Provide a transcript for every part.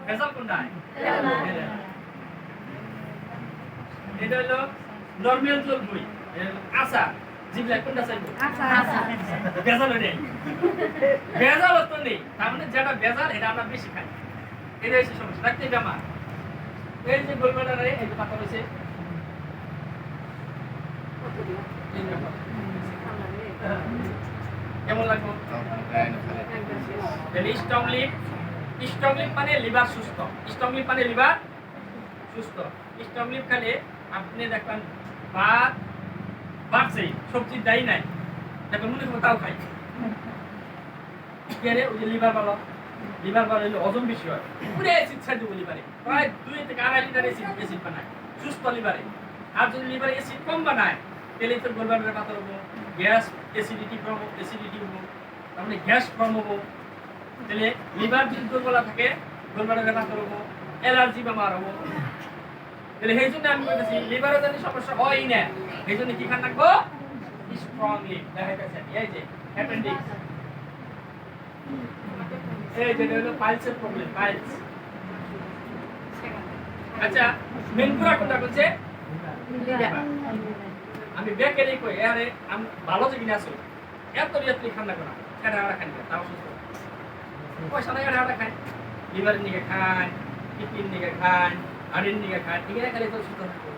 ভেজাল কোনটা এটা হলো নরমাল চর্বি আশা জিবলা কোনটা চাইবো ভেজাল নেই ভেজাল তো নেই তার মানে যেটা ভেজাল এটা আমরা বেশি খাই এটা হচ্ছে সমস্যা রাখতে বেমার এই যে গোলমালারে এই যে পাতা রয়েছে কেমন লাগলো স্ট্রং লিপ মানে লিভার সুস্থ স্ট্রং লিপ মানে লিভার সুস্থ স্ট্রং লিপ খালে আপনি দেখবেন ভাত বাড়ছে সবজি দেয় নাই দেখবেন মনে করবো তাও খাই ওই যে লিভার ভালো হলে ওজন বেশি হয় পুরো অ্যাসিড ছাড় দেবো লিভারে প্রায় 2 থেকে 2.5 লিটার অ্যাসিড বানায় সুস্থ লিভারে আর যদি লিভারে অ্যাসিড কম বানায় তাহলে তো গোলবারের পাতা হবো গ্যাস অ্যাসিডিটি হবো তার মানে গ্যাস ফর্ম হবো তাহলে লিভার যদি দুর্বল থাকে গোলবারের পাতা হবো অ্যালার্জি বেমার হবো তাহলে সেই জন্য আমি বলতেছি লিভারের যদি সমস্যা হয় না সেই জন্য কি খান রাখবো স্ট্রংলি দেখা যাচ্ছে এই যে অ্যাপেন্ডিক্স এই যে হলো পাইলসের প্রবলেম পাইলস আচ্ছা মেনপুরা কোনটা করছে আমি বেকেরি কই আরে আমি ভালো জিনিস আছে এত রিয়াতলি খান না কোনা এটা আড়া খান তাও সুস্থ পয়সা নাই আড়া খান লিভারের নিকে খান কিডনির নিকে খান হাড়ের নিকে খান এগুলা খালি তো সুস্থ থাকো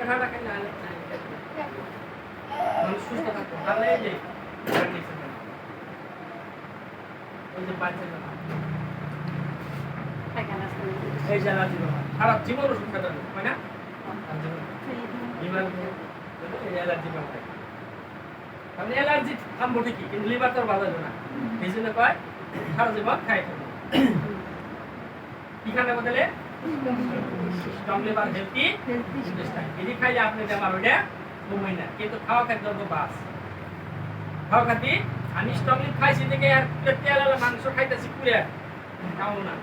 এটা আড়া খান না মানুষ সুস্থ থাকো তাহলে এই যে ওই যে পাইছে না এই জানা জীবন সারা জীবন ওষুধ খেতে হবে তাই না লিভার অ্যালার্জি বাড়ে মানে অ্যালার্জি থামবো ঠিকই কিন্তু লিভার তো ভালো হবে না এই জন্য কয় সারা জীবন খাই থাকবো কি খানা বদলে স্ট্রং লিভার হেলথি ইন্টেস্টাইন এটি খাইলে আপনি বেমার হইলে কমই না কিন্তু খাওয়া খাদ্য তো বাস খাওয়া খাতি আমি স্ট্রং লিভার খাইছি থেকে আর তেল আলা মাংস খাইতেছি পুরে খাও না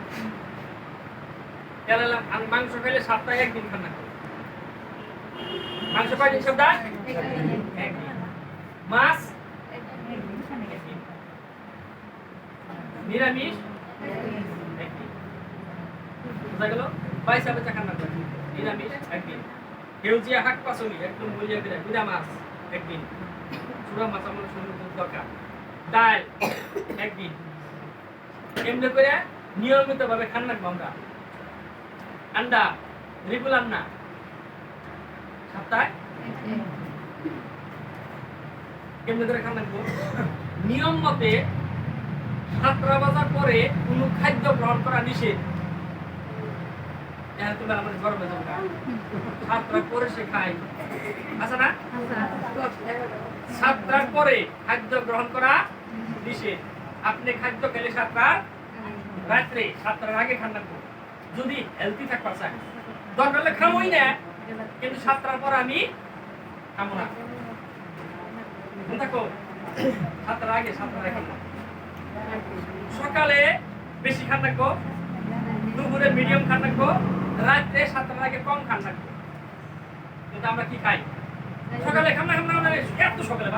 তেল আলা আমি মাংস খাইলে সপ্তাহে একদিন খানা মাংস কয়দিন সপ্তাহে একদিন মাছ নিরামিষ একদিন বুঝা গেল পয়সা বেচা খানা করে নিরামিষ একদিন কেউজিয়া শাক পাচলি একদম বলিয়া করে গুড়া মাছ একদিন চূড়া মাছ আমার সমুদ্র দরকার ডাল একদিন এমনি করে নিয়মিত ভাবে খান রাখবো আমরা আন্ডা রেগুলার না সপ্তাহে কেমনি করে খান রাখবো নিয়ম মতে 7টা বাজার পরে কোনো খাদ্য গ্রহণ করা নিষেধ তুমি আমাদের গরমে যাবো 7টার পরে সে খায় আচ্ছা না 7টার পরে খাদ্য গ্রহণ করা নিষেধ আপনি খাদ্য খেলে 7টার রাত্রে 7টার আগে খান রাখবো যদি হেলথি থাকবা চাই দরকার হলে খাবোই না কিন্তু 7টার পর আমি খাবো না দেখো 7টার আগে 7টার আগে সকালে বেশি খান রাখবো দুপুরে মিডিয়াম খান রাখবো রাত্রে 7টার আগে কম খান রাখবো কিন্তু আমরা কি খাই সকালে খান না এত সকালে